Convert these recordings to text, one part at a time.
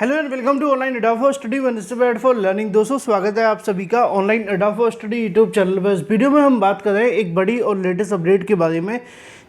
Hello and welcome to online Adda for study one step for learning. दोस्तों स्वागत है आप सभी का online Adda for study YouTube channel पर। इस वीडियो में हम बात कर रहे हैं एक बड़ी और लेटेस्ट अपडेट के बारे में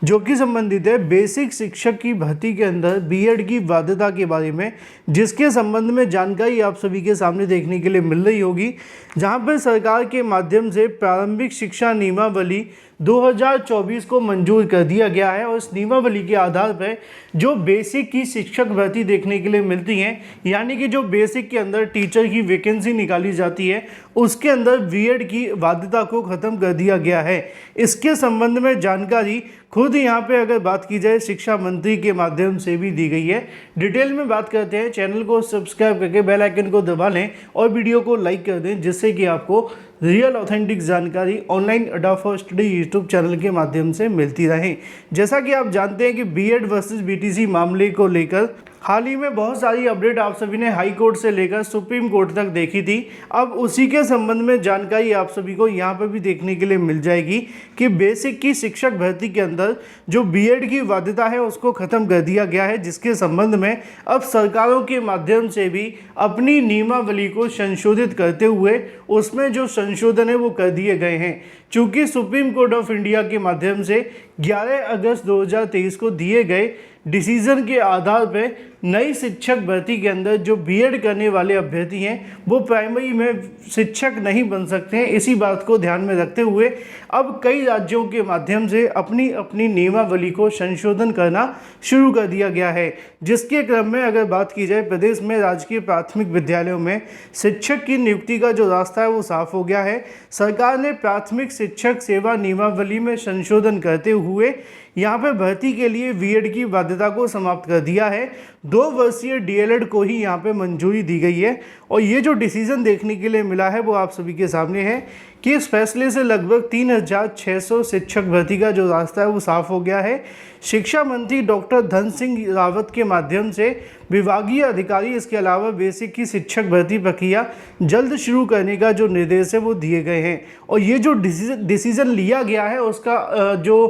जो कि संबंधित है बेसिक शिक्षक की भर्ती के अंदर बीएड की बाध्यता के बारे में, जिसके संबंध में जानकारी आप सभी के सामने देखने के लिए मिल रही होगी। जहां पर सरकार के माध्यम से प्रारंभिक शिक्षा नियमावली 2024 को मंजूर कर दिया गया है और इस नियमावली के आधार पर जो बेसिक की शिक्षक भर्ती देखने के लिए मिलती हैं, यानी कि जो बेसिक के अंदर टीचर की वैकेंसी निकाली जाती है उसके अंदर बीएड की बाध्यता को ख़त्म कर दिया गया है। इसके संबंध में जानकारी खुद यहाँ पे अगर बात की जाए शिक्षा मंत्री के माध्यम से भी दी गई है। डिटेल में बात करते हैं, चैनल को सब्सक्राइब करके बेल आइकन को दबा लें और वीडियो को लाइक कर दें, जिससे कि आपको रियल ऑथेंटिक जानकारी online Adda for study YouTube channel के माध्यम से मिलती रहे। जैसा कि आप जानते हैं कि बीएड वर्सेस बीटीसी मामले को लेकर हाल ही में बहुत सारी अपडेट आप सभी ने हाई कोर्ट से लेकर सुप्रीम कोर्ट तक देखी थी। अब उसी के संबंध में जानकारी आप सभी को यहाँ पर भी देखने के लिए मिल जाएगी कि बेसिक की शिक्षक भर्ती के अंदर जो बीएड की बाध्यता है उसको ख़त्म कर दिया गया है, जिसके संबंध में अब सरकारों के माध्यम से भी अपनी नियमावली को संशोधित करते हुए उसमें जो संशोधन है वो कर दिए गए हैं। चूँकि सुप्रीम कोर्ट ऑफ इंडिया के माध्यम से 11 अगस्त 2023 को दिए गए डिसीजन के आधार पर नई शिक्षक भर्ती के अंदर जो बीएड करने वाले अभ्यर्थी हैं वो प्राइमरी में शिक्षक नहीं बन सकते हैं। इसी बात को ध्यान में रखते हुए अब कई राज्यों के माध्यम से अपनी अपनी नियमावली को संशोधन करना शुरू कर दिया गया है, जिसके क्रम में अगर बात की जाए प्रदेश में राजकीय प्राथमिक विद्यालयों में शिक्षक की नियुक्ति का जो रास्ता है वो साफ हो गया है। सरकार ने प्राथमिक शिक्षक सेवा नियमावली में संशोधन करते हुए यहाँ पर भर्ती के लिए बीएड की बाध्यता को समाप्त कर दिया है। 2 वर्षीय डीएलएड को ही यहाँ पे मंजूरी दी गई है और ये जो डिसीजन देखने के लिए मिला है वो आप सभी के सामने है कि इस फैसले से लगभग 3600 शिक्षक भर्ती का जो रास्ता है वो साफ हो गया है। शिक्षा मंत्री डॉक्टर धन सिंह रावत के माध्यम से विभागीय अधिकारी इसके अलावा बेसिक की शिक्षक भर्ती प्रक्रिया जल्द शुरू करने का जो निर्देश है वो दिए गए हैं और ये जो डिसीजन लिया गया है उसका जो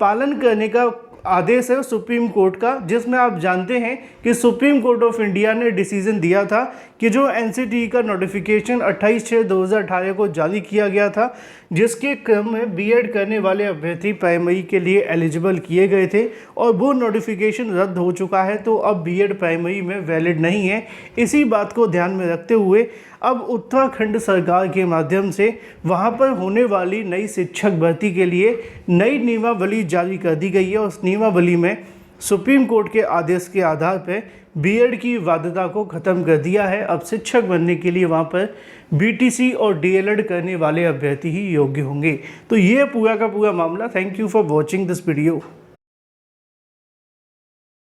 पालन करने का आदेश है सुप्रीम कोर्ट का, जिसमें आप जानते हैं कि सुप्रीम कोर्ट ऑफ इंडिया ने डिसीजन दिया था कि जो एनसीटीई का नोटिफिकेशन 28/6/2018 को जारी किया गया था, जिसके क्रम में बीएड करने वाले अभ्यर्थी प्राइमरी के लिए एलिजिबल किए गए थे और वो नोटिफिकेशन रद्द हो चुका है, तो अब बीएड प्राइमरी में वैलिड नहीं है। इसी बात को ध्यान में रखते हुए अब उत्तराखंड सरकार के माध्यम से वहां पर होने वाली नई शिक्षक भर्ती के लिए नई नियमावली जारी कर दी गई है और उस नियमावली में सुप्रीम कोर्ट के आदेश के आधार पर बीएड की बाध्यता को ख़त्म कर दिया है। अब शिक्षक बनने के लिए वहां पर बीटीसी और डीएलएड करने वाले अभ्यर्थी ही योग्य होंगे। तो ये पूरा का पूरा मामला। Thank you for watching this video.